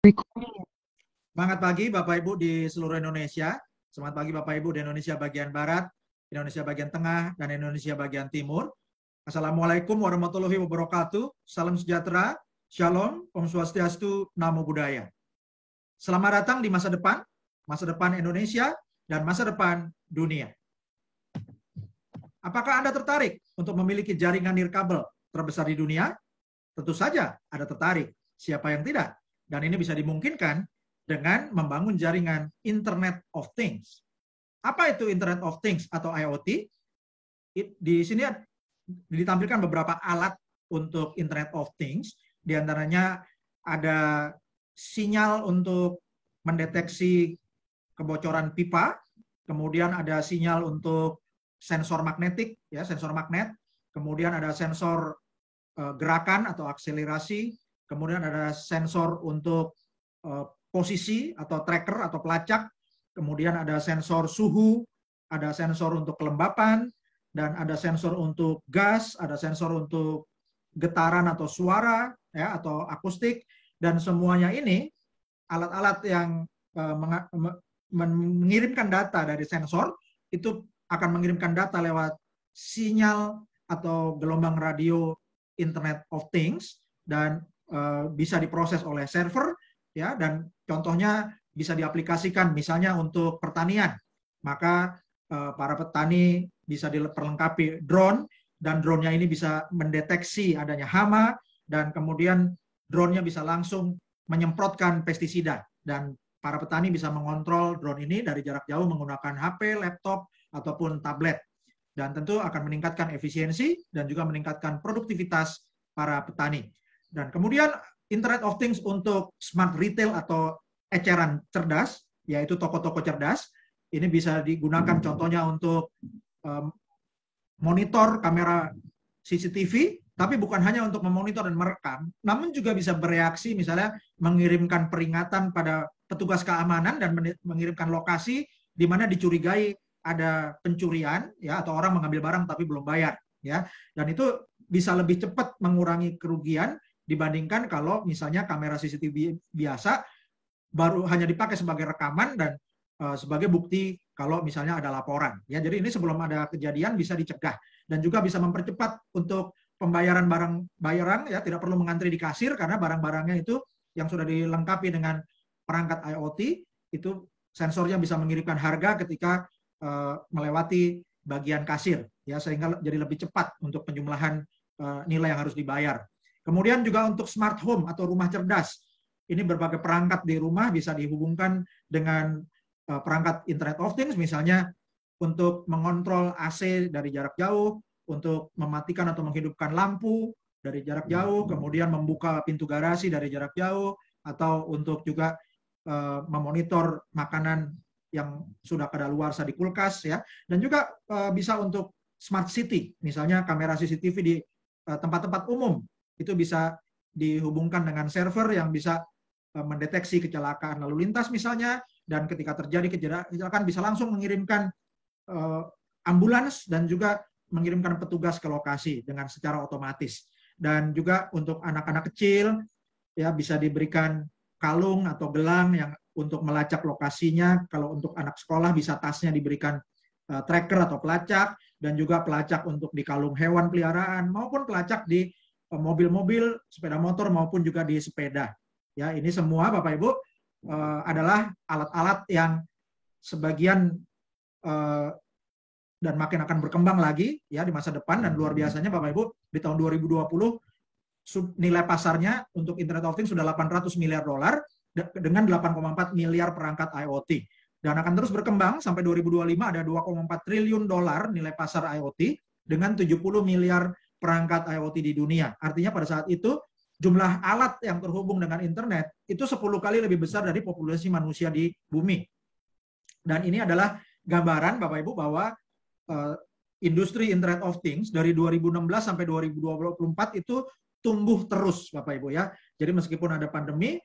Semangat pagi Bapak Ibu di seluruh Indonesia. Semangat pagi Bapak Ibu di Indonesia bagian Barat, Indonesia bagian Tengah, dan Indonesia bagian Timur. Assalamualaikum warahmatullahi wabarakatuh. Salam sejahtera, Shalom, Om Swastiastu, Namo Buddhaya. Selamat datang di masa depan Indonesia, dan masa depan dunia. Apakah Anda tertarik untuk memiliki jaringan nirkabel terbesar di dunia? Tentu saja Anda tertarik. Siapa yang tidak? Dan ini bisa dimungkinkan dengan membangun jaringan Internet of Things. Apa itu Internet of Things atau IoT? Di sini ditampilkan beberapa alat untuk Internet of Things. Di antaranya ada sinyal untuk mendeteksi kebocoran pipa, kemudian ada sinyal untuk sensor magnetik, ya, sensor magnet, kemudian ada sensor gerakan atau akselerasi, kemudian ada sensor untuk posisi atau tracker atau pelacak, kemudian ada sensor suhu, ada sensor untuk kelembapan, dan ada sensor untuk gas, ada sensor untuk getaran atau suara, ya, atau akustik, dan semuanya ini alat-alat yang mengirimkan data dari sensor itu akan mengirimkan data lewat sinyal atau gelombang radio Internet of Things dan bisa diproses oleh server, ya, dan contohnya bisa diaplikasikan misalnya untuk pertanian. Maka para petani bisa diperlengkapi drone, dan drone-nya ini bisa mendeteksi adanya hama, dan kemudian drone-nya bisa langsung menyemprotkan pestisida, dan para petani bisa mengontrol drone ini dari jarak jauh menggunakan HP, laptop, ataupun tablet. Dan tentu akan meningkatkan efisiensi dan juga meningkatkan produktivitas para petani. Dan kemudian Internet of Things untuk smart retail atau eceran cerdas, yaitu toko-toko cerdas. Ini bisa digunakan contohnya untuk monitor kamera CCTV, tapi bukan hanya untuk memonitor dan merekam, namun juga bisa bereaksi, misalnya mengirimkan peringatan pada petugas keamanan dan mengirimkan lokasi di mana dicurigai ada pencurian, ya, atau orang mengambil barang tapi belum bayar, ya. Dan itu bisa lebih cepat mengurangi kerugian dibandingkan kalau misalnya kamera CCTV biasa baru hanya dipakai sebagai rekaman dan sebagai bukti kalau misalnya ada laporan, ya. Jadi ini sebelum ada kejadian bisa dicegah, dan juga bisa mempercepat untuk pembayaran barang, ya, tidak perlu mengantri di kasir karena barang-barangnya itu yang sudah dilengkapi dengan perangkat IoT itu sensornya bisa mengirimkan harga ketika melewati bagian kasir, ya, sehingga jadi lebih cepat untuk penjumlahan nilai yang harus dibayar. Kemudian juga untuk smart home atau rumah cerdas. Ini berbagai perangkat di rumah bisa dihubungkan dengan perangkat Internet of Things, misalnya untuk mengontrol AC dari jarak jauh, untuk mematikan atau menghidupkan lampu dari jarak jauh, kemudian membuka pintu garasi dari jarak jauh, atau untuk juga memonitor makanan yang sudah kadaluarsa di kulkas, ya. Dan juga bisa untuk smart city, misalnya kamera CCTV di tempat-tempat umum itu bisa dihubungkan dengan server yang bisa mendeteksi kecelakaan lalu lintas misalnya, dan ketika terjadi kecelakaan bisa langsung mengirimkan ambulans dan juga mengirimkan petugas ke lokasi dengan secara otomatis. Dan juga untuk anak-anak kecil, ya, bisa diberikan kalung atau gelang yang untuk melacak lokasinya. Kalau untuk anak sekolah bisa tasnya diberikan tracker atau pelacak, dan juga pelacak untuk di kalung hewan peliharaan maupun pelacak di mobil-mobil, sepeda motor maupun juga di sepeda. Ya, ini semua Bapak Ibu adalah alat-alat yang sebagian dan makin akan berkembang lagi, ya, di masa depan, dan luar biasanya Bapak Ibu di tahun 2020 nilai pasarnya untuk Internet of Things sudah 800 miliar dolar dengan 8,4 miliar perangkat IoT, dan akan terus berkembang sampai 2025 ada 2,4 triliun dolar nilai pasar IoT dengan 70 miliar perangkat IoT di dunia. Artinya pada saat itu jumlah alat yang terhubung dengan internet itu 10 kali lebih besar dari populasi manusia di bumi. Dan ini adalah gambaran Bapak Ibu bahwa industri Internet of Things dari 2016 sampai 2024 itu tumbuh terus Bapak Ibu, ya. Jadi meskipun ada pandemi,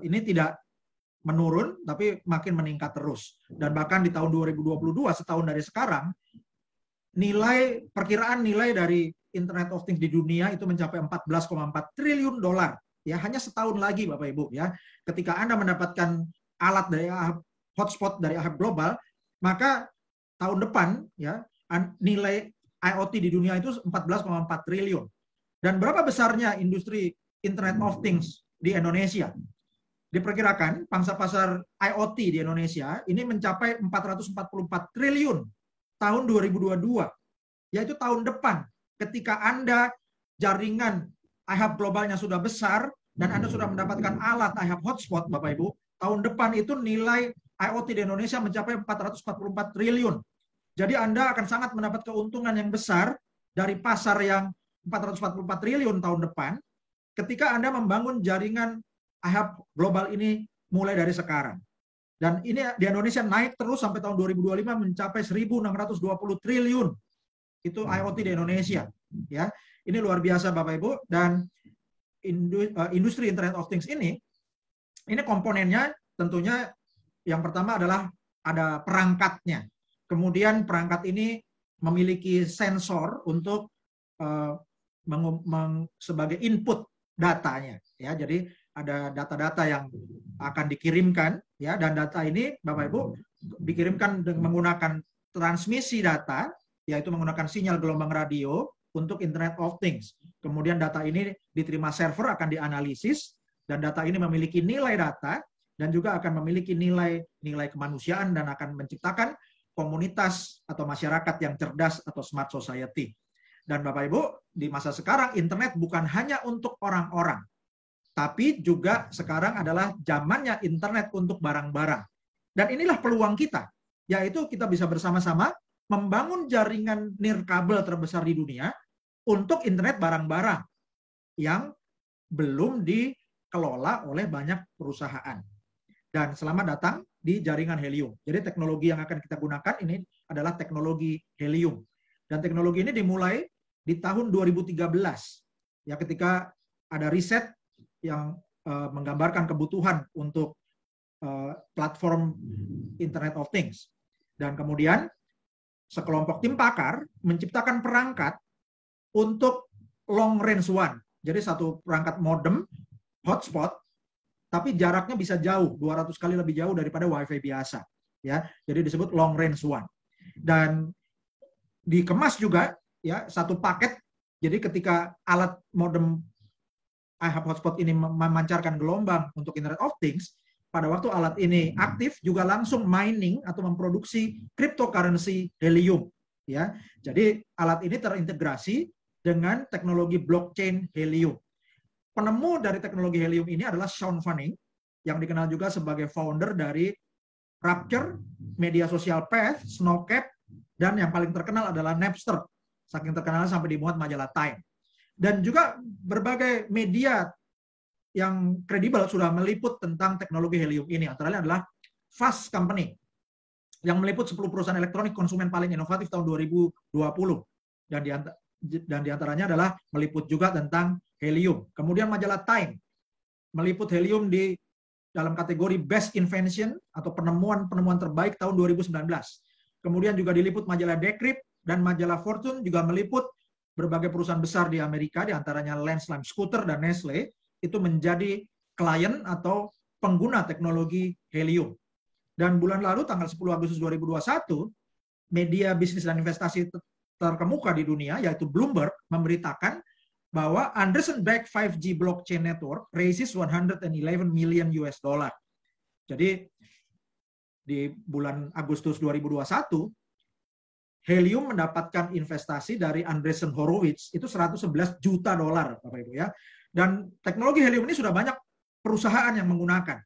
ini tidak menurun tapi makin meningkat terus. Dan bahkan di tahun 2022, setahun dari sekarang, perkiraan nilai dari Internet of Things di dunia itu mencapai 14,4 triliun dolar, ya hanya setahun lagi Bapak Ibu ya, ketika Anda mendapatkan alat dari hotspot dari Ahab Global, maka tahun depan ya nilai IoT di dunia itu 14,4 triliun. Dan berapa besarnya industri Internet of Things di Indonesia? Diperkirakan pangsa pasar IoT di Indonesia ini mencapai 444 triliun tahun 2022, yaitu tahun depan. Ketika Anda jaringan iHub globalnya sudah besar dan Anda sudah mendapatkan alat iHub hotspot, Bapak Ibu, tahun depan itu nilai IoT di Indonesia mencapai 444 triliun. Jadi Anda akan sangat mendapat keuntungan yang besar dari pasar yang 444 triliun tahun depan ketika Anda membangun jaringan iHub global ini mulai dari sekarang. Dan ini di Indonesia naik terus sampai tahun 2025 mencapai 1.620 triliun. Itu IoT di Indonesia. Ya, ini luar biasa Bapak Ibu. Dan industri Internet of Things ini komponennya tentunya yang pertama adalah ada perangkatnya. Kemudian perangkat ini memiliki sensor untuk sebagai input datanya. Ya, jadi ada data-data yang akan dikirimkan, ya, dan data ini Bapak Ibu dikirimkan menggunakan transmisi data, yaitu menggunakan sinyal gelombang radio untuk Internet of Things. Kemudian data ini diterima server, akan dianalisis, dan data ini memiliki nilai data dan juga akan memiliki nilai kemanusiaan dan akan menciptakan komunitas atau masyarakat yang cerdas atau smart society. Dan Bapak Ibu, di masa sekarang internet bukan hanya untuk orang-orang, tapi juga sekarang adalah zamannya internet untuk barang-barang. Dan inilah peluang kita, yaitu kita bisa bersama-sama membangun jaringan nirkabel terbesar di dunia untuk internet barang-barang yang belum dikelola oleh banyak perusahaan. Dan selamat datang di jaringan helium. Jadi teknologi yang akan kita gunakan ini adalah teknologi helium. Dan teknologi ini dimulai di tahun 2013, ya, ketika ada riset yang menggambarkan kebutuhan untuk platform Internet of Things. Dan kemudian sekelompok tim pakar menciptakan perangkat untuk long range one. Jadi satu perangkat modem hotspot, tapi jaraknya bisa jauh, 200 kali lebih jauh daripada WiFi biasa. Ya, jadi disebut long range one. Dan dikemas juga, ya, satu paket. Jadi ketika alat modem iHub hotspot ini memancarkan gelombang untuk Internet of Things, pada waktu alat ini aktif juga langsung mining atau memproduksi cryptocurrency helium. Ya, jadi alat ini terintegrasi dengan teknologi blockchain helium. Penemu dari teknologi helium ini adalah Sean Fanning, yang dikenal juga sebagai founder dari Rapture, media sosial Path, Snowcap, dan yang paling terkenal adalah Napster. Saking terkenalnya sampai dimuat majalah Time. Dan juga berbagai media yang kredibel sudah meliput tentang teknologi helium ini. Antara lain adalah Fast Company, yang meliput 10 perusahaan elektronik konsumen paling inovatif tahun 2020. Dan diantaranya adalah meliput juga tentang helium. Kemudian majalah Time meliput helium di dalam kategori Best Invention atau penemuan terbaik tahun 2019. Kemudian juga diliput majalah Decrypt, dan majalah Fortune juga meliput berbagai perusahaan besar di Amerika, diantaranya Lance Lime Scooter dan Nestle, itu menjadi klien atau pengguna teknologi helium. Dan bulan lalu, tanggal 10 Agustus 2021, media bisnis dan investasi terkemuka di dunia, yaitu Bloomberg, memberitakan bahwa Andreessen-backed 5G blockchain network raises 111 million US dollar. Jadi, di bulan Agustus 2021, helium mendapatkan investasi dari Andreessen Horowitz itu 111 juta dolar, Bapak Ibu ya. Dan teknologi helium ini sudah banyak perusahaan yang menggunakan.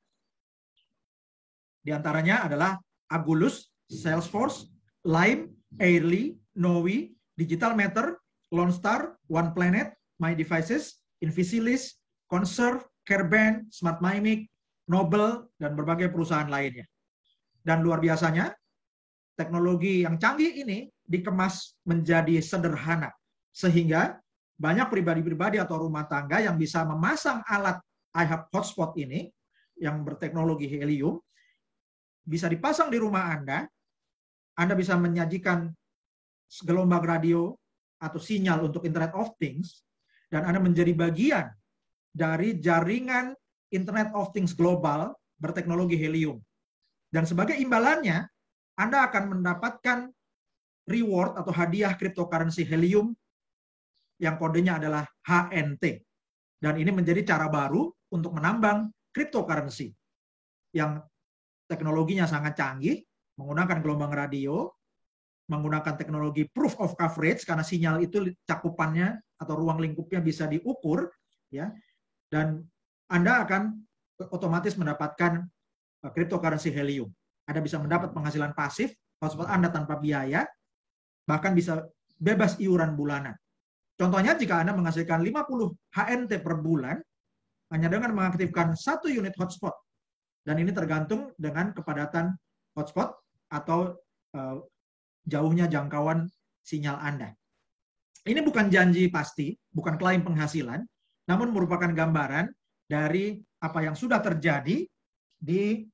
Di antaranya adalah Agulus, Salesforce, Lime, Airly, Nowi, Digital Matter, Lone Star, One Planet, My Devices, Invisilis, Conserve, Careband, Smart Mimic, Noble, dan berbagai perusahaan lainnya. Dan luar biasanya, teknologi yang canggih ini dikemas menjadi sederhana, sehingga banyak pribadi-pribadi atau rumah tangga yang bisa memasang alat iHub hotspot ini yang berteknologi helium, bisa dipasang di rumah Anda bisa menyajikan gelombang radio atau sinyal untuk Internet of Things, dan Anda menjadi bagian dari jaringan Internet of Things global berteknologi helium. Dan sebagai imbalannya, Anda akan mendapatkan reward atau hadiah cryptocurrency helium yang kodenya adalah HNT. Dan ini menjadi cara baru untuk menambang cryptocurrency yang teknologinya sangat canggih, menggunakan gelombang radio, menggunakan teknologi proof of coverage karena sinyal itu cakupannya atau ruang lingkupnya bisa diukur, ya. Dan Anda akan otomatis mendapatkan cryptocurrency helium. Anda bisa mendapat penghasilan pasif, hotspot Anda tanpa biaya, bahkan bisa bebas iuran bulanan. Contohnya jika Anda menghasilkan 50 HNT per bulan, hanya dengan mengaktifkan 1 unit hotspot. Dan ini tergantung dengan kepadatan hotspot atau jauhnya jangkauan sinyal Anda. Ini bukan janji pasti, bukan klaim penghasilan, namun merupakan gambaran dari apa yang sudah terjadi di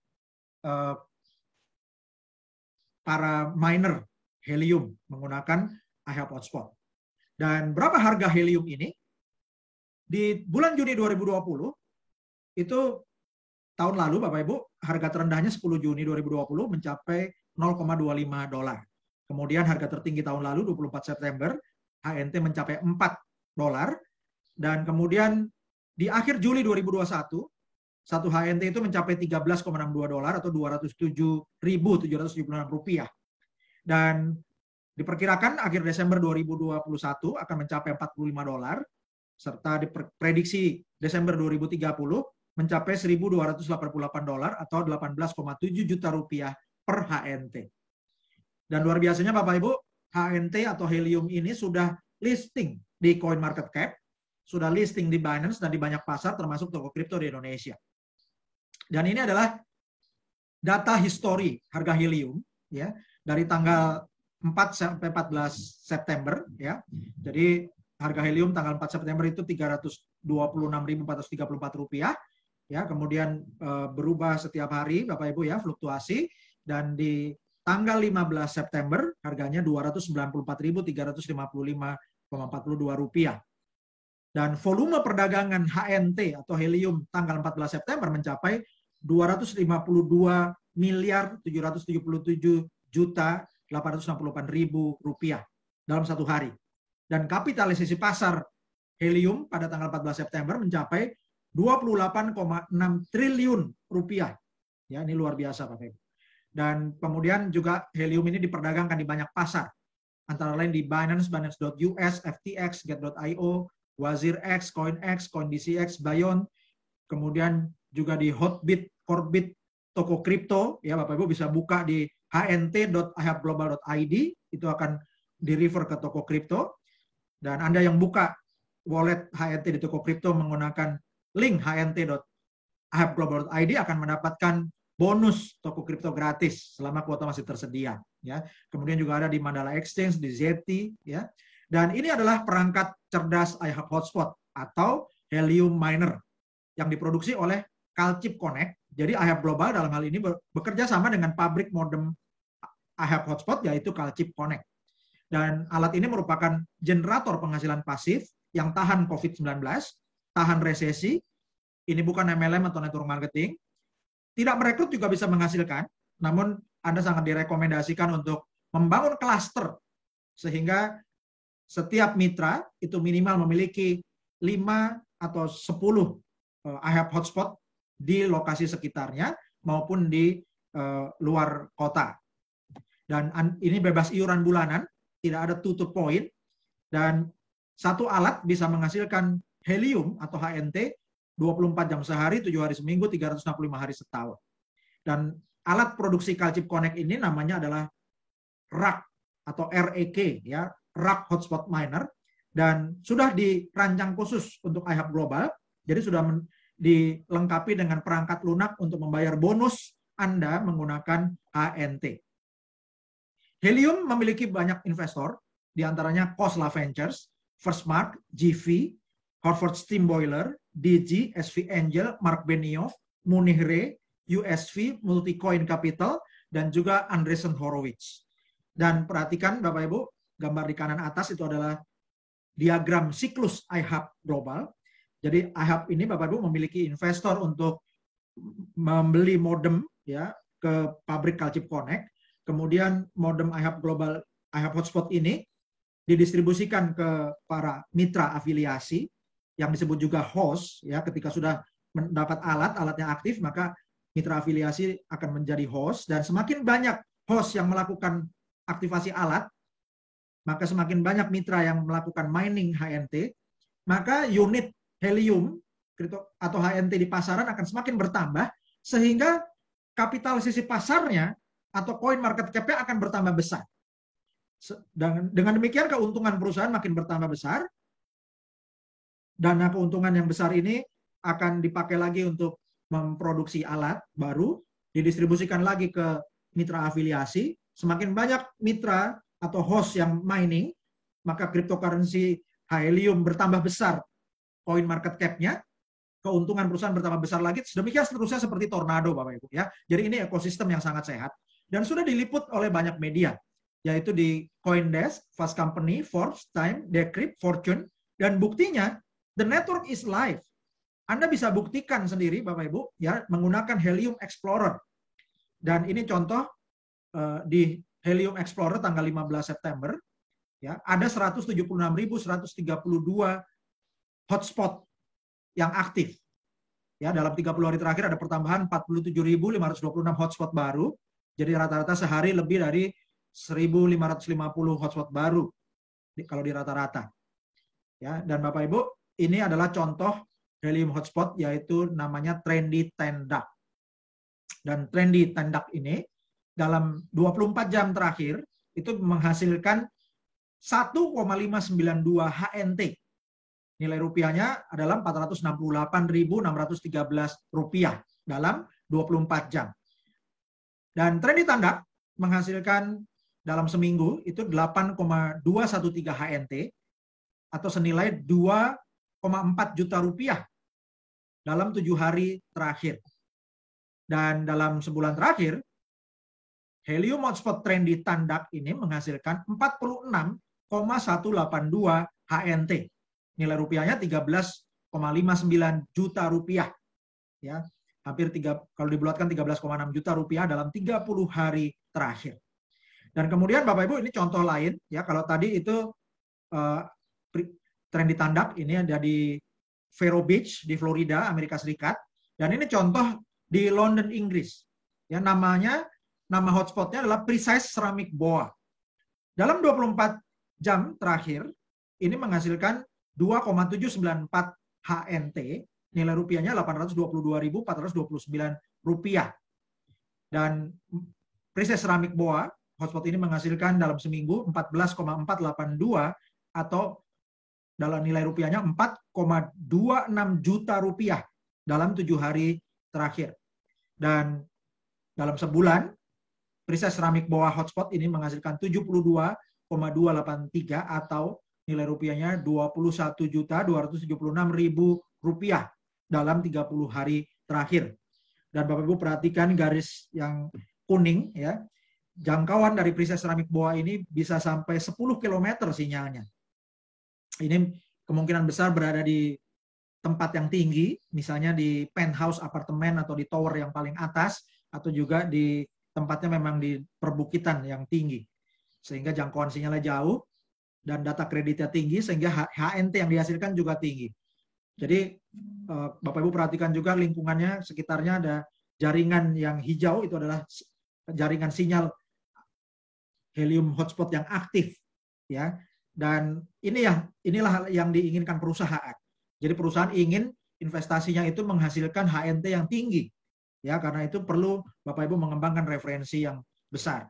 para miner helium menggunakan iHub Hotspot. Dan berapa harga helium ini? Di bulan Juni 2020, itu tahun lalu Bapak Ibu, harga terendahnya 10 Juni 2020 mencapai $0,25. Kemudian harga tertinggi tahun lalu 24 September, HNT mencapai $4. Dan kemudian di akhir Juli 2021, satu HNT itu mencapai $13,62 atau Rp207.776. Dan diperkirakan akhir Desember 2021 akan mencapai $45, serta diprediksi Desember 2030 mencapai $1.288 atau 18,7 juta rupiah per HNT. Dan luar biasanya Bapak Ibu, HNT atau helium ini sudah listing di CoinMarketCap, sudah listing di Binance dan di banyak pasar termasuk toko kripto di Indonesia. Dan ini adalah data histori harga helium, ya, dari tanggal 4 sampai 14 September, ya. Jadi harga helium tanggal 4 September itu Rp326.434, ya. Kemudian berubah setiap hari Bapak Ibu, ya, fluktuasi, dan di tanggal 15 September harganya Rp294.355,42. Dan volume perdagangan HNT atau helium tanggal 14 September mencapai Rp252.777.868.000 dalam satu hari. Dan kapitalisasi pasar helium pada tanggal 14 September mencapai 28,6 triliun rupiah. Ya, ini luar biasa Bapak Ibu. Dan kemudian juga helium ini diperdagangkan di banyak pasar. Antara lain di Binance, Binance.us, FTX, Get.io, WazirX, CoinX, CoinDCX, Bayon, kemudian juga di Hotbit, Corebit, toko kripto, ya Bapak Ibu bisa buka di hnt.ihubglobal.id, itu akan di-refer ke toko kripto. Dan Anda yang buka wallet HNT di toko kripto menggunakan link hnt.ihubglobal.id akan mendapatkan bonus toko kripto gratis selama kuota masih tersedia, ya. Kemudian juga ada di Mandala Exchange, di Zeti, ya. Dan ini adalah perangkat cerdas iHub Hotspot atau helium miner yang diproduksi oleh Calchip Connect. Jadi iHub Global dalam hal ini bekerja sama dengan pabrik modem iHub Hotspot yaitu Calchip Connect. Dan alat ini merupakan generator penghasilan pasif yang tahan COVID-19, tahan resesi. Ini bukan MLM atau network marketing. Tidak merekrut juga bisa menghasilkan, namun Anda sangat direkomendasikan untuk membangun klaster sehingga setiap mitra itu minimal memiliki 5 atau 10 iHub Hotspot di lokasi sekitarnya maupun di luar kota. Dan ini bebas iuran bulanan, tidak ada tutup poin, dan satu alat bisa menghasilkan helium atau HNT 24 jam sehari, 7 hari seminggu, 365 hari setahun. Dan alat produksi Calchip Connect ini namanya adalah RAK atau REK, ya, RAK Hotspot Miner, dan sudah dirancang khusus untuk iHub Global, jadi sudah dilengkapi dengan perangkat lunak untuk membayar bonus Anda menggunakan HNT. Helium memiliki banyak investor, diantaranya Khosla Ventures, Firstmark, GV, Harvard Steam Boiler, DG, SV Angel, Mark Benioff, Munich Re, USV, Multicoin Capital, dan juga Andreessen Horowitz. Dan perhatikan Bapak Ibu, gambar di kanan atas itu adalah diagram siklus iHub Global. Jadi IHUB ini Bapak Ibu memiliki investor untuk membeli modem ya ke pabrik Kalchip Connect. Kemudian modem IHUB Global IHUB Hotspot ini didistribusikan ke para mitra afiliasi yang disebut juga host ya. Ketika sudah mendapat alatnya aktif, maka mitra afiliasi akan menjadi host, dan semakin banyak host yang melakukan aktivasi alat, maka semakin banyak mitra yang melakukan mining HNT, maka unit helium atau HNT di pasaran akan semakin bertambah, sehingga kapitalisasi pasarnya atau coin market cap-nya akan bertambah besar. Dengan demikian keuntungan perusahaan makin bertambah besar. Dana keuntungan yang besar ini akan dipakai lagi untuk memproduksi alat baru, didistribusikan lagi ke mitra afiliasi. Semakin banyak mitra atau host yang mining, maka cryptocurrency helium bertambah besar coin market cap-nya, keuntungan perusahaan bertambah besar lagi. Demikian seterusnya seperti tornado Bapak Ibu ya. Jadi ini ekosistem yang sangat sehat dan sudah diliput oleh banyak media, yaitu di CoinDesk, Fast Company, Forbes, Time, Decrypt, Fortune, dan buktinya the network is live. Anda bisa buktikan sendiri Bapak Ibu ya menggunakan Helium Explorer. Dan ini contoh di Helium Explorer tanggal 15 September ya, ada 176.132 hotspot yang aktif. Ya, dalam 30 hari terakhir ada pertambahan 47.526 hotspot baru. Jadi rata-rata sehari lebih dari 1.550 hotspot baru kalau di rata-rata. Ya, dan Bapak Ibu, ini adalah contoh Helium hotspot, yaitu namanya Trendy Tendak. Dan Trendy Tendak ini dalam 24 jam terakhir itu menghasilkan 1,592 HNT. Nilai rupiahnya adalah Rp468.613 dalam 24 jam. Dan Trendy Tendak menghasilkan dalam seminggu itu 8,213 HNT atau senilai 2,4 juta rupiah dalam 7 hari terakhir. Dan dalam sebulan terakhir, Helium Hotspot Trendy Tendak ini menghasilkan 46,182 HNT. Nilai rupiahnya 13,59 juta rupiah. Ya, hampir kalau dibulatkan 13,6 juta rupiah dalam 30 hari terakhir. Dan kemudian Bapak Ibu, ini contoh lain ya, kalau tadi itu Trendy Tendak ini ada di Vero Beach di Florida, Amerika Serikat, dan ini contoh di London, Inggris. Ya, nama hotspotnya adalah Precise Ceramic Boa. Dalam 24 jam terakhir ini menghasilkan 2,794 HNT, nilai rupiahnya Rp822.429. Dan Precise Ceramic Boa, hotspot ini menghasilkan dalam seminggu 14,482 atau dalam nilai rupiahnya 4,26 juta rupiah dalam 7 hari terakhir. Dan dalam sebulan, Precise Ceramic Boa hotspot ini menghasilkan 72,283 atau nilai rupiahnya Rp21.276.000 dalam 30 hari terakhir. Dan Bapak Ibu perhatikan garis yang kuning ya. Jangkauan dari Precise Ceramic Boa ini bisa sampai 10 km sinyalnya. Ini kemungkinan besar berada di tempat yang tinggi, misalnya di penthouse apartemen atau di tower yang paling atas, atau juga di tempatnya memang di perbukitan yang tinggi. Sehingga jangkauan sinyalnya jauh dan data kreditnya tinggi, sehingga HNT yang dihasilkan juga tinggi. Jadi Bapak Ibu perhatikan juga lingkungannya, sekitarnya ada jaringan yang hijau, itu adalah jaringan sinyal helium hotspot yang aktif, ya. Dan inilah yang diinginkan perusahaan. Jadi perusahaan ingin investasinya itu menghasilkan HNT yang tinggi, ya, karena itu perlu Bapak Ibu mengembangkan referensi yang besar.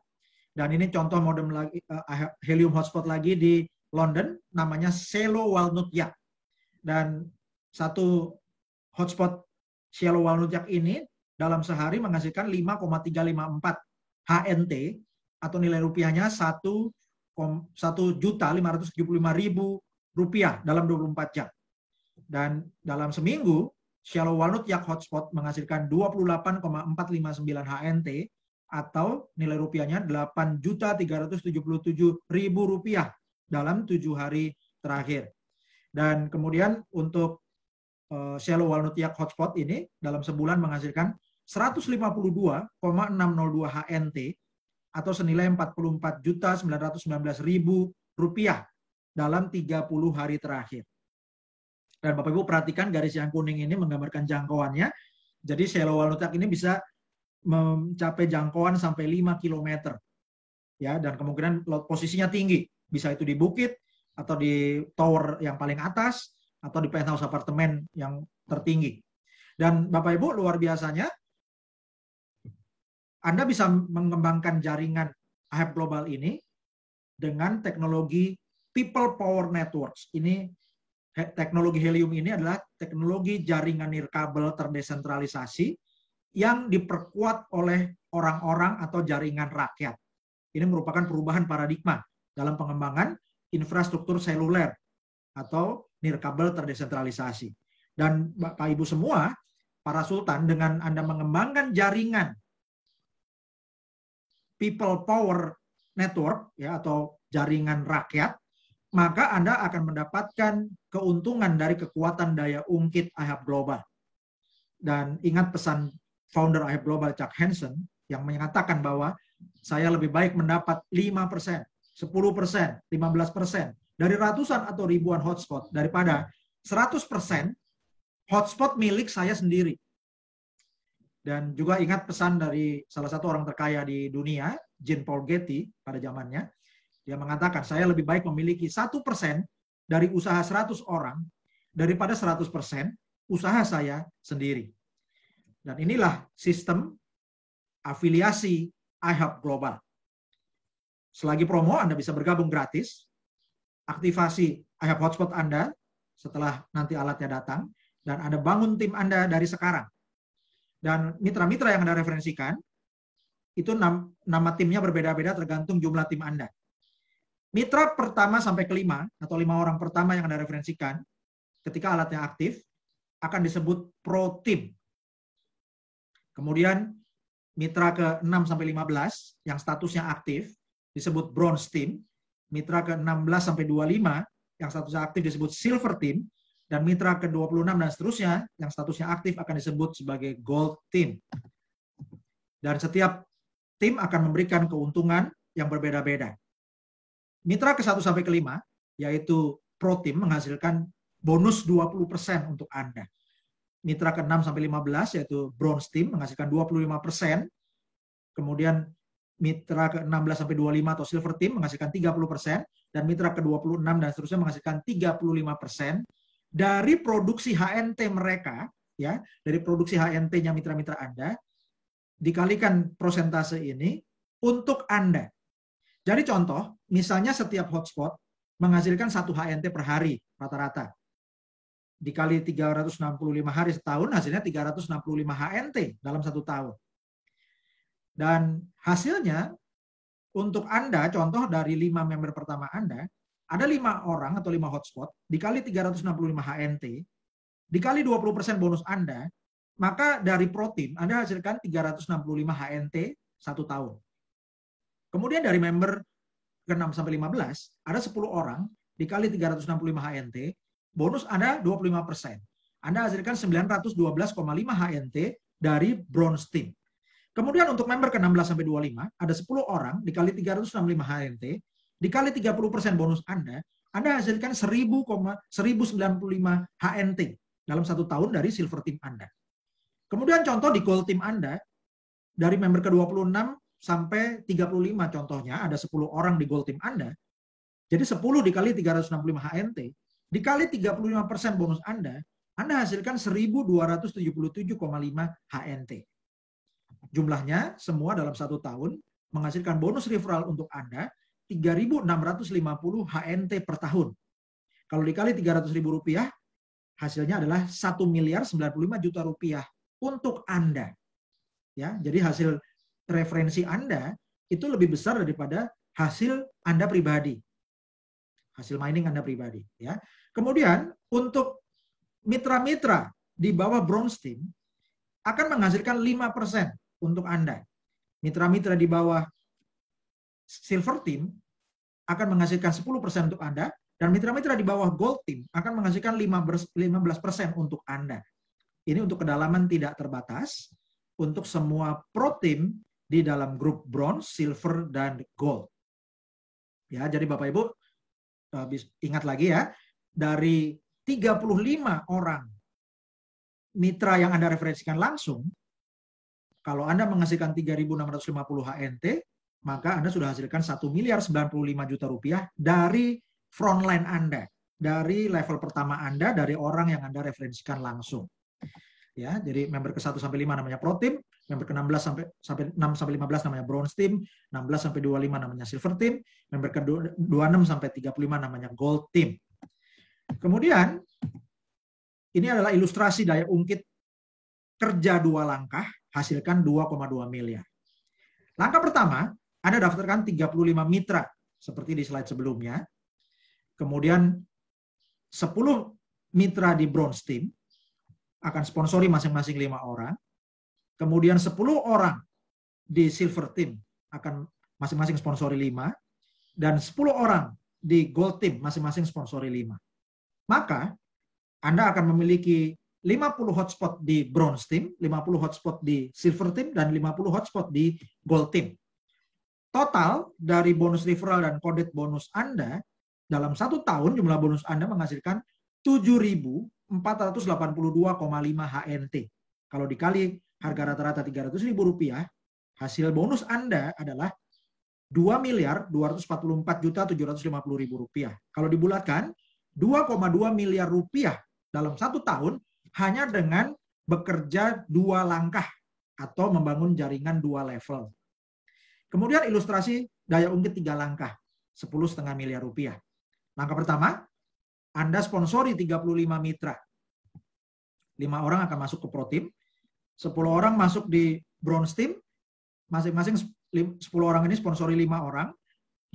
Dan ini contoh modem lagi, helium hotspot lagi di London, namanya Cielo Walnut Yak. Dan satu hotspot Cielo Walnut Yak ini dalam sehari menghasilkan 5,354 HNT atau nilai rupiahnya Rp1.575.000 dalam 24 jam. Dan dalam seminggu, Cielo Walnut Yak hotspot menghasilkan 28,459 HNT atau nilai rupiahnya Rp8.377.000 dalam 7 hari terakhir. Dan kemudian untuk Shallow Walnut Yak Hotspot ini dalam sebulan menghasilkan 152,602 HNT atau senilai Rp44.919.000 dalam 30 hari terakhir. Dan Bapak Ibu perhatikan garis yang kuning ini menggambarkan jangkauannya. Jadi Shallow Walnut Yak ini bisa mencapai jangkauan sampai 5 km. Ya, dan kemungkinan posisinya tinggi. Bisa itu di bukit atau di tower yang paling atas atau di penthouse apartemen yang tertinggi. Dan Bapak Ibu luar biasanya Anda bisa mengembangkan jaringan AHEP Global ini dengan teknologi People Power Networks. Ini teknologi helium ini adalah teknologi jaringan nirkabel terdesentralisasi yang diperkuat oleh orang-orang atau jaringan rakyat. Ini merupakan perubahan paradigma dalam pengembangan infrastruktur seluler atau nirkabel terdesentralisasi. Dan Bapak Ibu semua, para sultan, dengan Anda mengembangkan jaringan People Power Network ya atau jaringan rakyat, maka Anda akan mendapatkan keuntungan dari kekuatan daya ungkit AHEP Global. Dan ingat pesan founder AHEP Global Chuck Hansen yang menyatakan bahwa saya lebih baik mendapat 5%, 10%, 15% dari ratusan atau ribuan hotspot daripada 100% hotspot milik saya sendiri. Dan juga ingat pesan dari salah satu orang terkaya di dunia, Jean Paul Getty pada zamannya. Dia mengatakan, saya lebih baik memiliki 1% dari usaha 100 orang daripada 100% usaha saya sendiri. Dan inilah sistem afiliasi AHEP Global. Selagi promo, Anda bisa bergabung gratis, aktivasi AHEP Hotspot Anda setelah nanti alatnya datang, dan Anda bangun tim Anda dari sekarang. Dan mitra-mitra yang Anda referensikan, itu nama timnya berbeda-beda tergantung jumlah tim Anda. Mitra pertama sampai kelima, atau 5 orang pertama yang Anda referensikan, ketika alatnya aktif, akan disebut Pro Team. Kemudian mitra ke-6 sampai 15 yang statusnya aktif disebut Bronze Team, mitra ke-16 sampai 25 yang statusnya aktif disebut Silver Team, dan mitra ke-26 dan seterusnya yang statusnya aktif akan disebut sebagai Gold Team. Dan setiap tim akan memberikan keuntungan yang berbeda-beda. Mitra ke-1 sampai ke-5 yaitu Pro Team menghasilkan bonus 20% untuk Anda. Mitra ke-6 sampai 15 yaitu Bronze Team menghasilkan 25%. Kemudian mitra ke-16 sampai 25 atau Silver Team menghasilkan 30%, dan mitra ke-26 dan seterusnya menghasilkan 35% dari produksi HNT mereka, ya, dari produksi HNT-nya mitra-mitra Anda, dikalikan persentase ini untuk Anda. Jadi contoh, misalnya setiap hotspot menghasilkan 1 HNT per hari rata-rata. Dikali 365 hari setahun, hasilnya 365 HNT dalam 1 tahun. Dan hasilnya untuk Anda, contoh dari 5 member pertama Anda, ada 5 orang atau 5 hotspot, dikali 365 HNT, dikali 20% bonus Anda, maka dari Pro Team Anda hasilkan 365 HNT 1 tahun. Kemudian dari member ke-6 sampai 15, ada 10 orang, dikali 365 HNT, bonus Anda 25%. Anda hasilkan 912,5 HNT dari Bronze Team. Kemudian untuk member ke-16 sampai 25, ada 10 orang, dikali 365 HNT, dikali 30% bonus Anda hasilkan 1095 HNT dalam 1 tahun dari Silver Team Anda. Kemudian contoh di Gold Team Anda, dari member ke-26 sampai 35 contohnya, ada 10 orang di Gold Team Anda, jadi 10 dikali 365 HNT, dikali 35% bonus Anda hasilkan 1277,5 HNT. Jumlahnya semua dalam 1 tahun menghasilkan bonus referral untuk Anda 3.650 HNT per tahun. Kalau dikali 300.000 rupiah, hasilnya adalah 1.095 juta rupiah untuk Anda. Ya, jadi hasil referensi Anda itu lebih besar daripada hasil Anda pribadi. Hasil mining Anda pribadi. Ya. Kemudian untuk mitra-mitra di bawah Bronze Team akan menghasilkan 5% untuk Anda. Mitra-mitra di bawah Silver Team akan menghasilkan 10% untuk Anda, Dan mitra-mitra di bawah Gold Team akan menghasilkan 15% untuk Anda. Ini untuk kedalaman tidak terbatas untuk semua pro team di dalam grup bronze, silver, dan gold. Ya, jadi Bapak Ibu ingat lagi ya, dari 35 orang mitra yang Anda referensikan langsung, kalau Anda menghasilkan 3.650 HNT, maka Anda sudah hasilkan 1.095.000.000 rupiah dari frontline Anda, dari level pertama Anda, dari orang yang Anda referensikan langsung. Ya, jadi member ke 1 sampai 5 namanya Pro Team, member ke 16 sampai 6 sampai 15 namanya Bronze Team, 16 sampai 25 namanya Silver Team, member ke 26 sampai 35 namanya Gold Team. Kemudian ini adalah ilustrasi daya ungkit kerja 2 langkah, hasilkan 2,2 miliar. Langkah pertama, Anda daftarkan 35 mitra seperti di slide sebelumnya. Kemudian 10 mitra di Bronze Team akan sponsori masing-masing 5 orang. Kemudian 10 orang di Silver Team akan masing-masing sponsori 5. Dan 10 orang di Gold Team masing-masing sponsori 5. Maka Anda akan memiliki 50 hotspot di Bronze Team, 50 hotspot di Silver Team, dan 50 hotspot di Gold Team. Total dari bonus referral dan kodet bonus Anda, dalam 1 tahun jumlah bonus Anda menghasilkan 7.482,5 HNT. Kalau dikali harga rata-rata Rp300.000, hasil bonus Anda adalah Rp2.244.750.000. Kalau dibulatkan, 2,2 miliar rupiah dalam 1 tahun hanya dengan bekerja 2 langkah atau membangun jaringan 2 level. Kemudian ilustrasi daya ungkit 3 langkah, 10,5 miliar rupiah. Langkah pertama, Anda sponsori 35 mitra. 5 orang akan masuk ke Pro Team, 10 orang masuk di Bronze Team, masing-masing 10 orang ini sponsori 5 orang.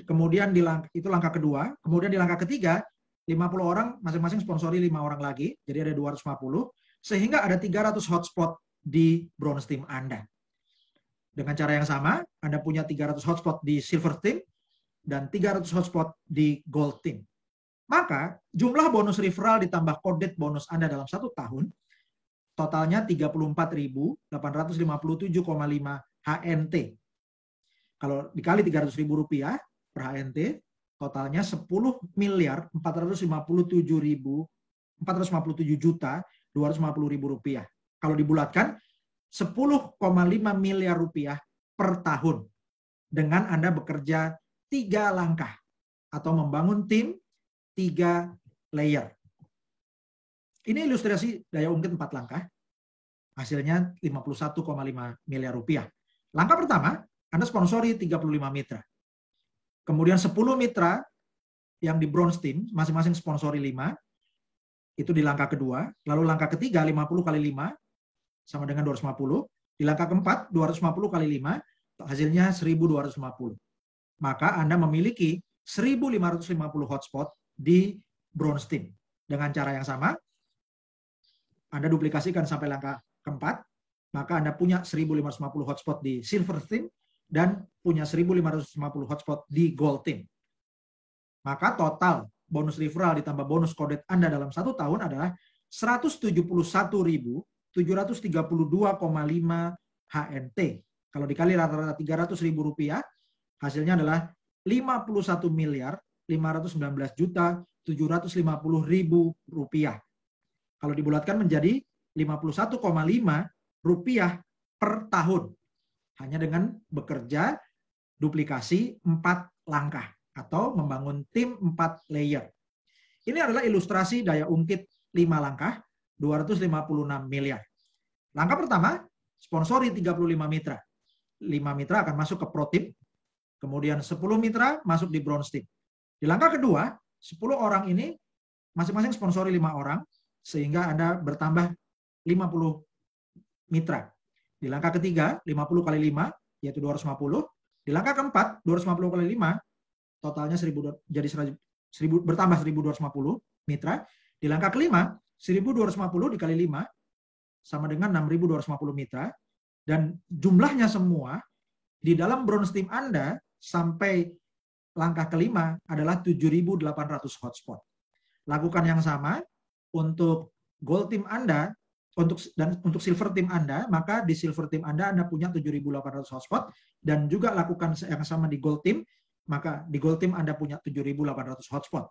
Kemudian itu langkah kedua. Kemudian di langkah ketiga, 50 orang masing-masing sponsori 5 orang lagi. Jadi ada 250. Sehingga ada 300 hotspot di Bronze Team Anda. Dengan cara yang sama, Anda punya 300 hotspot di Silver Team dan 300 hotspot di Gold Team. Maka jumlah bonus referral ditambah kodet bonus Anda dalam 1 tahun totalnya 34.857,5 HNT. Kalau dikali Rp300.000 per HNT, totalnya 10.457.250.000 rupiah. Kalau dibulatkan, 10,5 miliar rupiah per tahun dengan Anda bekerja 3 langkah atau membangun tim 3 layer. Ini ilustrasi daya ungkit 4 langkah. Hasilnya 51,5 miliar rupiah. Langkah pertama, Anda sponsori 35 mitra. Kemudian 10 mitra yang di Bronze Team, masing-masing sponsori 5. Itu di langkah kedua. Lalu langkah ketiga, 50 kali 5, sama dengan 250. Di langkah keempat, 250 kali 5, hasilnya 1.250. Maka Anda memiliki 1.550 hotspot di Bronze Team. Dengan cara yang sama, Anda duplikasikan sampai langkah keempat, maka Anda punya 1.550 hotspot di Silver Team dan punya 1.550 hotspot di Gold Team. Maka total bonus referral ditambah bonus kodet Anda dalam 1 tahun adalah 171.732,5 HNT. Kalau dikali rata-rata Rp300.000, hasilnya adalah 51.519.750.000 rupiah. Kalau dibulatkan menjadi 51,5 rupiah per tahun. Hanya dengan bekerja duplikasi 4 langkah atau membangun tim 4 layer. Ini adalah ilustrasi daya ungkit 5 langkah, 256 miliar. Langkah pertama, sponsori 35 mitra. 5 mitra akan masuk ke Pro Team, kemudian 10 mitra masuk di Bronze Team. Di langkah kedua, 10 orang ini masing-masing sponsori 5 orang, sehingga Anda bertambah 50 mitra. Di langkah ketiga, 50 kali 5, yaitu 250. Di langkah keempat, 250 kali 5, totalnya 1.000, jadi 1.000, bertambah 1.250 mitra. Di langkah kelima, 1.250 dikali 5, sama dengan 6.250 mitra. Dan jumlahnya semua, di dalam Bronze Team Anda, sampai langkah kelima adalah 7.800 hotspot. Lakukan yang sama untuk gold team Anda, untuk silver team Anda, maka di silver team Anda punya 7.800 hotspot, dan juga lakukan yang sama di gold team, maka di gold team Anda punya 7.800 hotspot.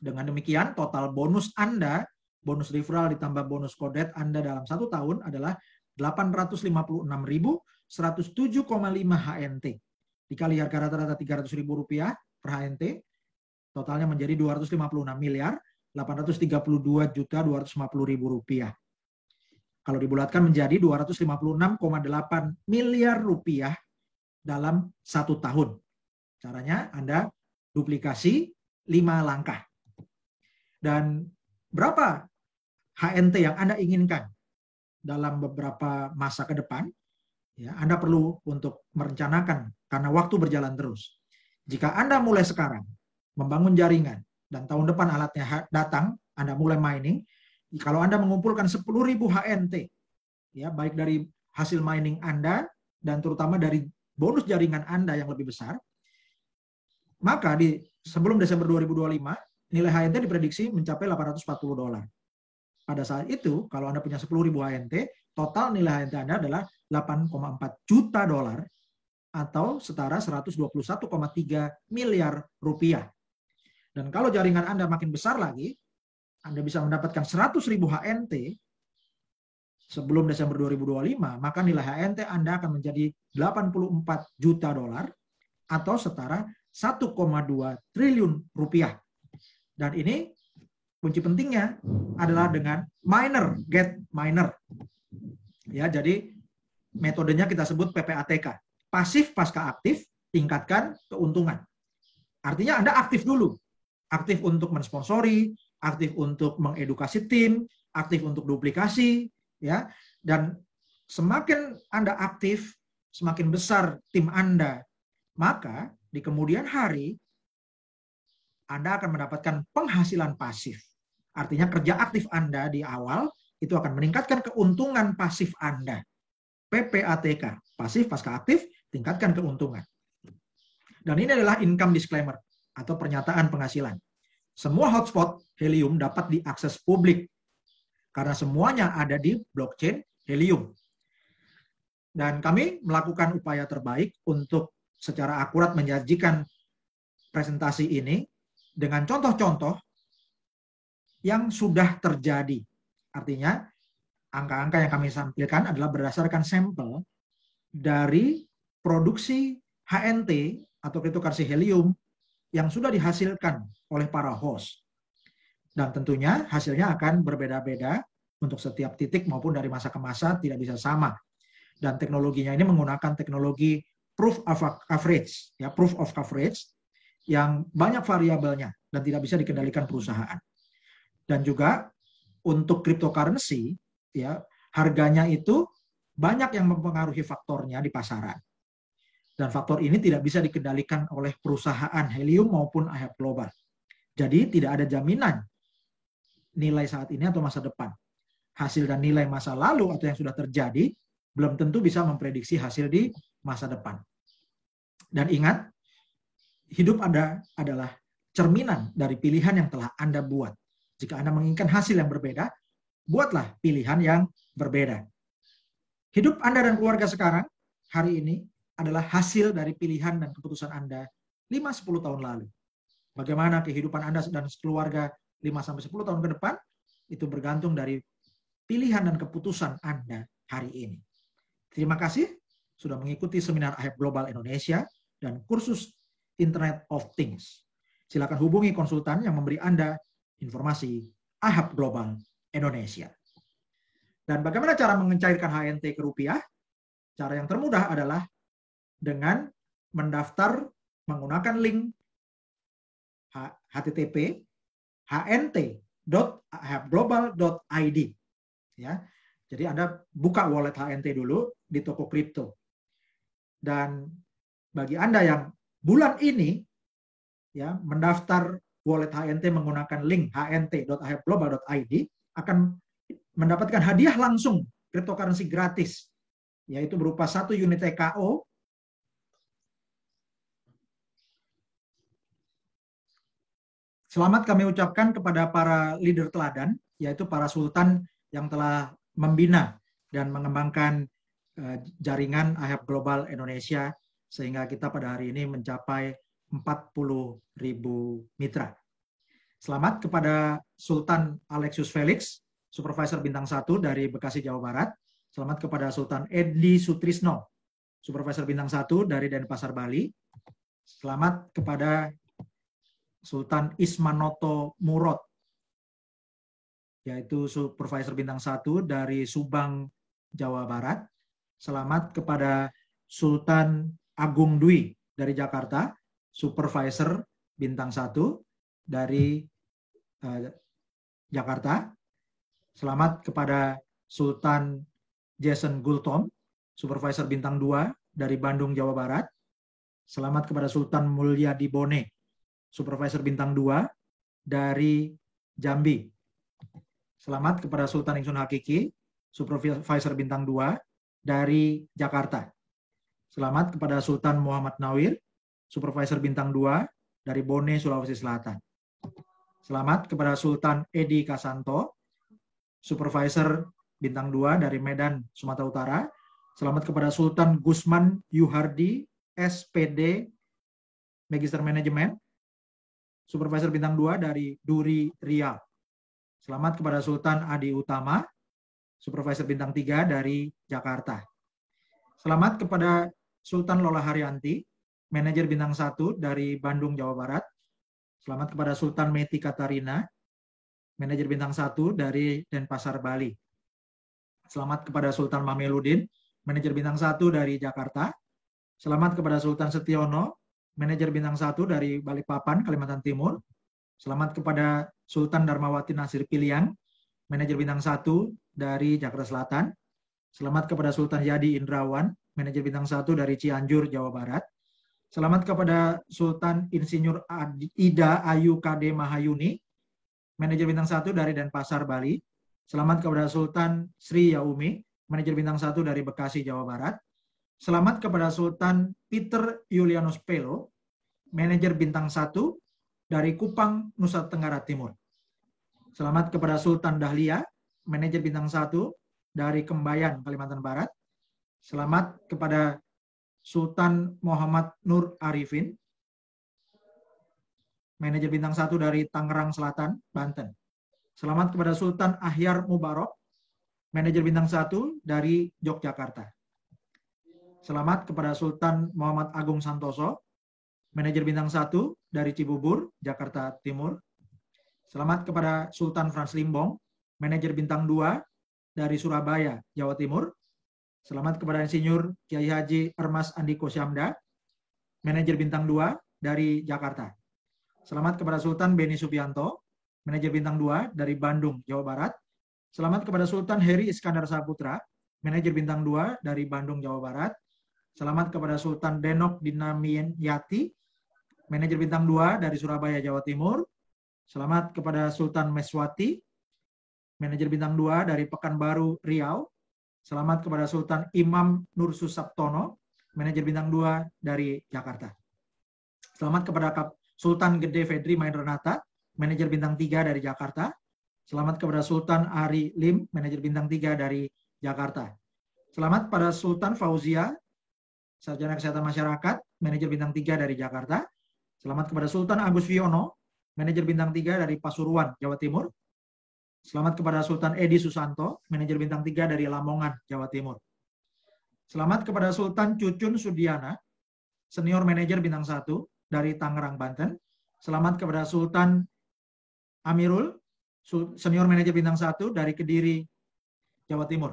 Dengan demikian, total bonus Anda, bonus referral ditambah bonus kodet Anda dalam 1 tahun adalah 856.107,5 HNT. Dikali harga rata-rata Rp300.000 per HNT, totalnya menjadi 256.832.250.000 rupiah. Kalau dibulatkan menjadi 256,8 miliar rupiah dalam 1 tahun. Caranya Anda duplikasi 5 langkah. Dan berapa HNT yang Anda inginkan dalam beberapa masa ke depan, ya, Anda perlu untuk merencanakan karena waktu berjalan terus. Jika Anda mulai sekarang membangun jaringan dan tahun depan alatnya datang, Anda mulai mining, kalau Anda mengumpulkan 10.000 HNT, ya, baik dari hasil mining Anda dan terutama dari bonus jaringan Anda yang lebih besar, maka sebelum Desember 2025, nilai HNT diprediksi mencapai $840. Pada saat itu, kalau Anda punya 10.000 HNT, total nilai HNT Anda adalah $8,4 juta atau setara 121,3 miliar rupiah. Dan kalau jaringan Anda makin besar lagi, Anda bisa mendapatkan 100.000 HNT sebelum Desember 2025, maka nilai HNT Anda akan menjadi $84 juta atau setara 1,2 triliun rupiah. Dan ini kunci pentingnya adalah dengan miner, get miner. Ya, jadi metodenya kita sebut PPATK. Pasif pasca aktif, tingkatkan keuntungan. Artinya Anda aktif dulu. Aktif untuk mensponsori, aktif untuk mengedukasi tim, aktif untuk duplikasi, ya. Dan semakin Anda aktif, semakin besar tim Anda, maka di kemudian hari Anda akan mendapatkan penghasilan pasif. Artinya kerja aktif Anda di awal itu akan meningkatkan keuntungan pasif Anda. PPATK, pasif pasca aktif, tingkatkan keuntungan. Dan ini adalah income disclaimer atau pernyataan penghasilan. Semua hotspot Helium dapat diakses publik karena semuanya ada di blockchain Helium. Dan kami melakukan upaya terbaik untuk secara akurat menyajikan presentasi ini dengan contoh-contoh yang sudah terjadi. Artinya, angka-angka yang kami sampaikan adalah berdasarkan sampel dari produksi HNT atau cryptocurrency Helium yang sudah dihasilkan oleh para host. Dan tentunya hasilnya akan berbeda-beda untuk setiap titik maupun dari masa ke masa tidak bisa sama. Dan teknologinya ini menggunakan teknologi proof of coverage, ya, proof of coverage yang banyak variabelnya dan tidak bisa dikendalikan perusahaan. Dan juga untuk cryptocurrency, ya, harganya itu banyak yang mempengaruhi faktornya di pasaran. Dan faktor ini tidak bisa dikendalikan oleh perusahaan Helium maupun IHAB Global. Jadi tidak ada jaminan nilai saat ini atau masa depan. Hasil dan nilai masa lalu atau yang sudah terjadi belum tentu bisa memprediksi hasil di masa depan. Dan ingat, hidup Anda adalah cerminan dari pilihan yang telah Anda buat. Jika Anda menginginkan hasil yang berbeda, buatlah pilihan yang berbeda. Hidup Anda dan keluarga sekarang, hari ini, adalah hasil dari pilihan dan keputusan Anda 5-10 tahun lalu. Bagaimana kehidupan Anda dan keluarga 5-10 tahun ke depan, itu bergantung dari pilihan dan keputusan Anda hari ini. Terima kasih sudah mengikuti seminar IHAB Global Indonesia dan kursus Internet of Things. Silakan hubungi konsultan yang memberi Anda informasi IHAB Global Indonesia. Dan bagaimana cara mencairkan HNT ke rupiah? Cara yang termudah adalah dengan mendaftar menggunakan link http hnt.ihabglobal.id, ya. Jadi Anda buka wallet HNT dulu di toko kripto. Dan bagi Anda yang bulan ini, ya, mendaftar wallet HNT menggunakan link hnt.ihabglobal.id akan mendapatkan hadiah langsung cryptocurrency gratis, yaitu berupa 1 unit TKO Selamat kami ucapkan kepada para leader teladan, yaitu para sultan yang telah membina dan mengembangkan jaringan IHAP Global Indonesia, sehingga kita pada hari ini mencapai 40.000 mitra. Selamat kepada Sultan Alexius Felix, Supervisor Bintang 1 dari Bekasi, Jawa Barat. Selamat kepada Sultan Edi Sutrisno, Supervisor Bintang 1 dari Denpasar, Bali. Selamat kepada Sultan Ismanoto Murod, yaitu Supervisor Bintang 1 dari Subang, Jawa Barat. Selamat kepada Sultan Agung Dwi dari Jakarta, Supervisor Bintang 1 dari Jakarta. Selamat kepada Sultan Jason Gultom, Supervisor Bintang 2 dari Bandung, Jawa Barat. Selamat kepada Sultan Mulyadi Bone, Supervisor Bintang 2 dari Jambi. Selamat kepada Sultan Ingsun Hakiki, Supervisor Bintang 2 dari Jakarta. Selamat kepada Sultan Muhammad Nawir, Supervisor Bintang 2 dari Bone, Sulawesi Selatan. Selamat kepada Sultan Edi Kasanto, Supervisor Bintang 2 dari Medan, Sumatera Utara. Selamat kepada Sultan Gusman Yuhardi, SPD, Magister Manajemen, Supervisor Bintang 2 dari Duri, Riau. Selamat kepada Sultan Adi Utama, Supervisor Bintang 3 dari Jakarta. Selamat kepada Sultan Lola Haryanti, Manajer Bintang 1 dari Bandung, Jawa Barat. Selamat kepada Sultan Meti Katarina, Manajer Bintang 1 dari Denpasar, Bali. Selamat kepada Sultan Mameludin, Manajer Bintang 1 dari Jakarta. Selamat kepada Sultan Setiono, Manajer Bintang 1 dari Balikpapan, Kalimantan Timur. Selamat kepada Sultan Darmawati Nasir Piliang, Manajer Bintang 1 dari Jakarta Selatan. Selamat kepada Sultan Yadi Indrawan, Manajer Bintang 1 dari Cianjur, Jawa Barat. Selamat kepada Sultan Insinyur Ida Ayu KD Mahayuni, Manajer Bintang 1 dari Denpasar, Bali. Selamat kepada Sultan Sri Yaumi, Manajer Bintang 1 dari Bekasi, Jawa Barat. Selamat kepada Sultan Peter Julianus Pelo, Manajer Bintang 1 dari Kupang, Nusa Tenggara Timur. Selamat kepada Sultan Dahlia, Manajer Bintang 1 dari Kembayan, Kalimantan Barat. Selamat kepada Sultan Muhammad Nur Arifin, Manajer Bintang 1 dari Tangerang Selatan, Banten. Selamat kepada Sultan Ahyar Mubarok, Manajer Bintang 1 dari Yogyakarta. Selamat kepada Sultan Muhammad Agung Santoso, Manajer Bintang 1 dari Cibubur, Jakarta Timur. Selamat kepada Sultan Frans Limbong, Manajer Bintang 2 dari Surabaya, Jawa Timur. Selamat kepada Insinyur Kiai Haji Ermas Andiko Syamda, Manajer Bintang 2 dari Jakarta. Selamat kepada Sultan Beni Subianto, Manajer Bintang 2 dari Bandung, Jawa Barat. Selamat kepada Sultan Heri Iskandar Saputra, Manajer Bintang 2 dari Bandung, Jawa Barat. Selamat kepada Sultan Denok Dinamien Yati, Manajer Bintang 2 dari Surabaya, Jawa Timur. Selamat kepada Sultan Meswati, Manajer Bintang 2 dari Pekanbaru, Riau. Selamat kepada Sultan Imam Nur Susaptono, Manajer Bintang 2 dari Jakarta. Selamat kepada Sultan Gede Fedri Maindranata, Manajer Bintang 3 dari Jakarta. Selamat kepada Sultan Ari Lim, Manajer Bintang 3 dari Jakarta. Selamat pada Sultan Fauzia, Sarjana Kesehatan Masyarakat, Manajer Bintang 3 dari Jakarta. Selamat kepada Sultan Agus Wiono, Manajer Bintang 3 dari Pasuruan, Jawa Timur. Selamat kepada Sultan Edi Susanto, Manajer Bintang 3 dari Lamongan, Jawa Timur. Selamat kepada Sultan Cucun Sudiana, Senior Manajer Bintang 1 dari Tangerang, Banten. Selamat kepada Sultan Amirul, Senior Manajer Bintang 1 dari Kediri, Jawa Timur.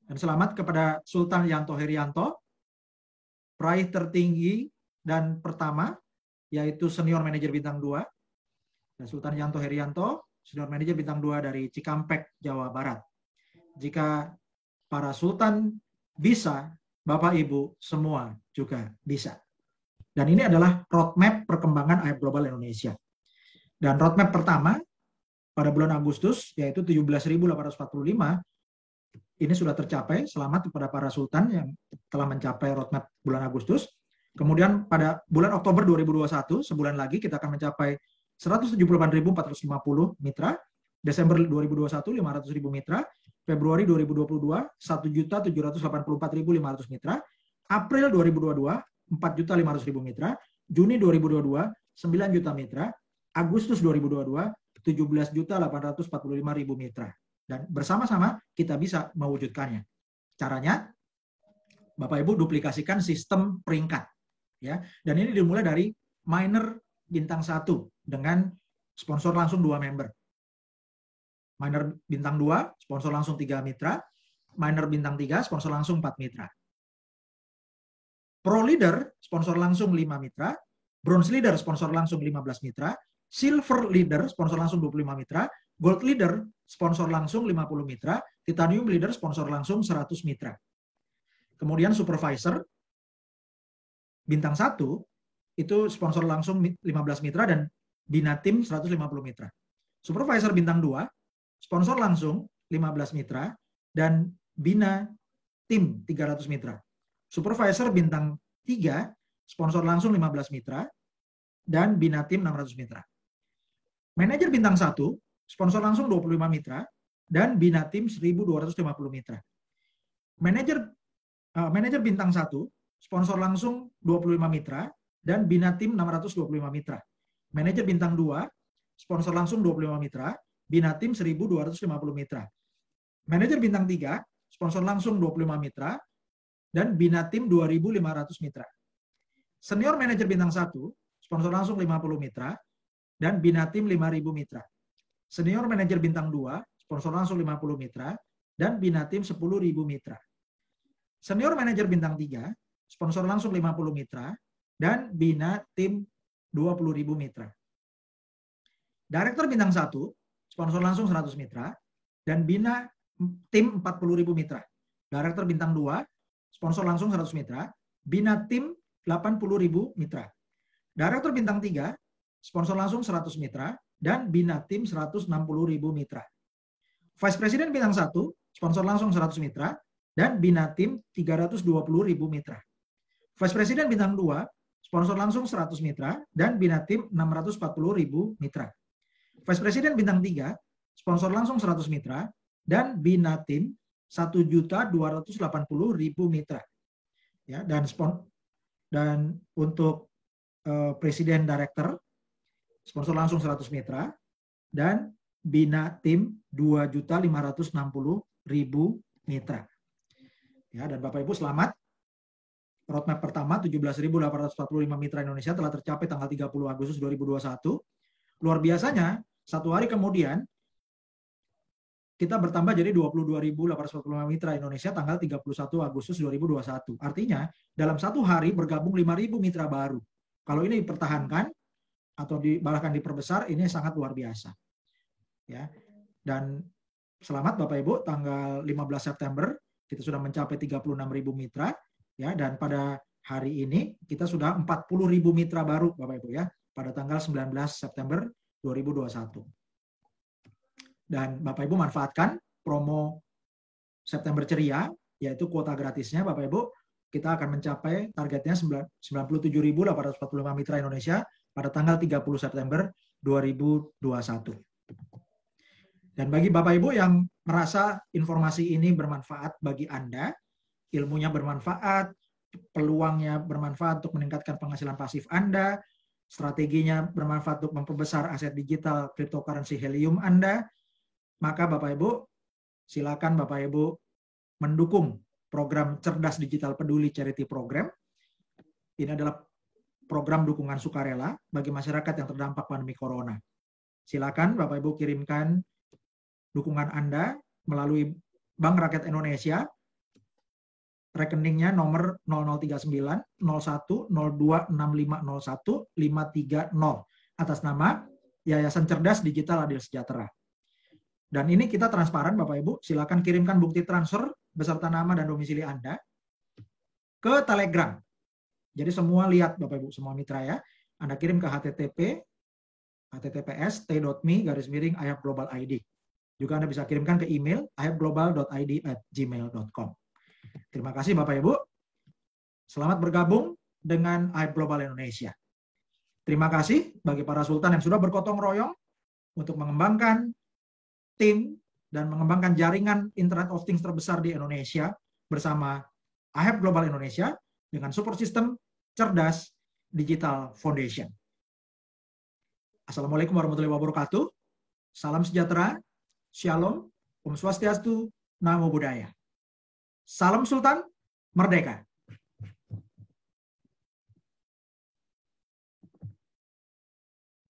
Dan selamat kepada Sultan Yanto Herianto, peraih tertinggi dan pertama, yaitu Senior Manajer Bintang 2. Dan Sultan Yanto Herianto, Senior Manajer Bintang 2 dari Cikampek, Jawa Barat. Jika para Sultan bisa, Bapak Ibu semua juga bisa. Dan ini adalah roadmap perkembangan IHAP Global Indonesia. Dan roadmap pertama pada bulan Agustus, yaitu 17.845, ini sudah tercapai. Selamat kepada para Sultan yang telah mencapai roadmap bulan Agustus. Kemudian pada bulan Oktober 2021, sebulan lagi kita akan mencapai 178.450 mitra, Desember 2021 500.000 mitra, Februari 2022 1.784.500 mitra, April 2022 4.500.000 mitra, Juni 2022 9 juta mitra, Agustus 2022 17.845.000 mitra. Dan bersama-sama kita bisa mewujudkannya. Caranya, Bapak Ibu duplikasikan sistem peringkat. Ya. Dan ini dimulai dari minor bintang 1 dengan sponsor langsung 2 member. Minor bintang 2, sponsor langsung 3 mitra. Minor bintang 3, sponsor langsung 4 mitra. Pro leader, sponsor langsung 5 mitra. Bronze leader, sponsor langsung 15 mitra. Silver leader, sponsor langsung 25 mitra. Gold leader, sponsor langsung 50 mitra. Titanium leader, sponsor langsung 100 mitra. Kemudian supervisor, bintang 1, itu sponsor langsung 15 mitra dan bina tim 150 mitra. Supervisor bintang 2, sponsor langsung 15 mitra dan bina tim 300 mitra. Supervisor bintang 3, sponsor langsung 15 mitra dan bina tim 600 mitra. Manajer bintang 1, sponsor langsung 25 mitra dan bina tim 1.250 mitra. Manajer bintang 1, sponsor langsung 25 mitra dan bina tim 625 mitra. Manajer bintang 2, sponsor langsung 25 mitra, bina tim 1.250 mitra. Manajer bintang 3, sponsor langsung 25 mitra dan bina tim 2.500 mitra. Senior manajer bintang 1, sponsor langsung 50 mitra dan bina tim 5.000 mitra. Senior manajer bintang 2, sponsor langsung 50 mitra dan bina tim 10.000 mitra. Senior manajer bintang 3, sponsor langsung 50 mitra dan bina tim 20.000 mitra. Direktur bintang 1, sponsor langsung 100 mitra dan bina tim 40.000 mitra. Direktur bintang 2, sponsor langsung 100 mitra, bina tim 80.000 mitra. Direktur bintang 3, sponsor langsung 100 mitra dan bina tim 160.000 mitra. Vice President bintang 1, sponsor langsung 100 mitra dan bina tim 320.000 mitra. Vice President bintang 2, sponsor langsung 100 mitra dan bina tim 640.000 mitra. Vice President bintang 3, sponsor langsung 100 mitra dan bina tim 1.280.000 mitra. Ya, dan untuk Presiden Director, sponsor langsung 100 mitra dan bina tim 2.560.000 mitra. Ya, dan Bapak Ibu selamat. Roadmap pertama 17.845 mitra Indonesia telah tercapai tanggal 30 Agustus 2021. Luar biasanya, 1 hari kemudian kita bertambah jadi 22.845 mitra Indonesia tanggal 31 Agustus 2021. Artinya, dalam 1 hari bergabung 5.000 mitra baru. Kalau ini dipertahankan atau bahkan diperbesar, ini sangat luar biasa. Ya. Dan selamat Bapak Ibu, tanggal 15 September kita sudah mencapai 36.000 mitra. Ya, dan pada hari ini kita sudah 40.000 mitra baru Bapak Ibu ya, pada tanggal 19 September 2021. Dan Bapak Ibu manfaatkan promo September Ceria, yaitu kuota gratisnya Bapak Ibu, kita akan mencapai targetnya 97.845 mitra Indonesia pada tanggal 30 September 2021. Dan bagi Bapak Ibu yang merasa informasi ini bermanfaat bagi Anda, ilmunya bermanfaat, peluangnya bermanfaat untuk meningkatkan penghasilan pasif Anda, strateginya bermanfaat untuk memperbesar aset digital cryptocurrency Helium Anda, maka Bapak Ibu, silakan Bapak Ibu mendukung program Cerdas Digital Peduli Charity Program. Ini adalah program dukungan sukarela bagi masyarakat yang terdampak pandemi Corona. Silakan Bapak Ibu kirimkan dukungan Anda melalui Bank Rakyat Indonesia, rekeningnya nomor 0039 01 02 6501 530 atas nama Yayasan Cerdas Digital Adil Sejahtera. Dan ini kita transparan Bapak Ibu, silakan kirimkan bukti transfer beserta nama dan domisili Anda ke Telegram. Jadi semua lihat Bapak Ibu, semua mitra ya. Anda kirim ke https://t.me/ayapglobal.id. Juga Anda bisa kirimkan ke email ayapglobal.id@gmail.com. Terima kasih Bapak Ibu. Selamat bergabung dengan Ayap Global Indonesia. Terima kasih bagi para sultan yang sudah bergotong royong untuk mengembangkan tim dan mengembangkan jaringan Internet of Things terbesar di Indonesia bersama AHEP Global Indonesia dengan support system cerdas Digital Foundation. Assalamualaikum warahmatullahi wabarakatuh. Salam sejahtera, shalom, Om Swastiastu, Namo Buddhaya. Salam Sultan, merdeka.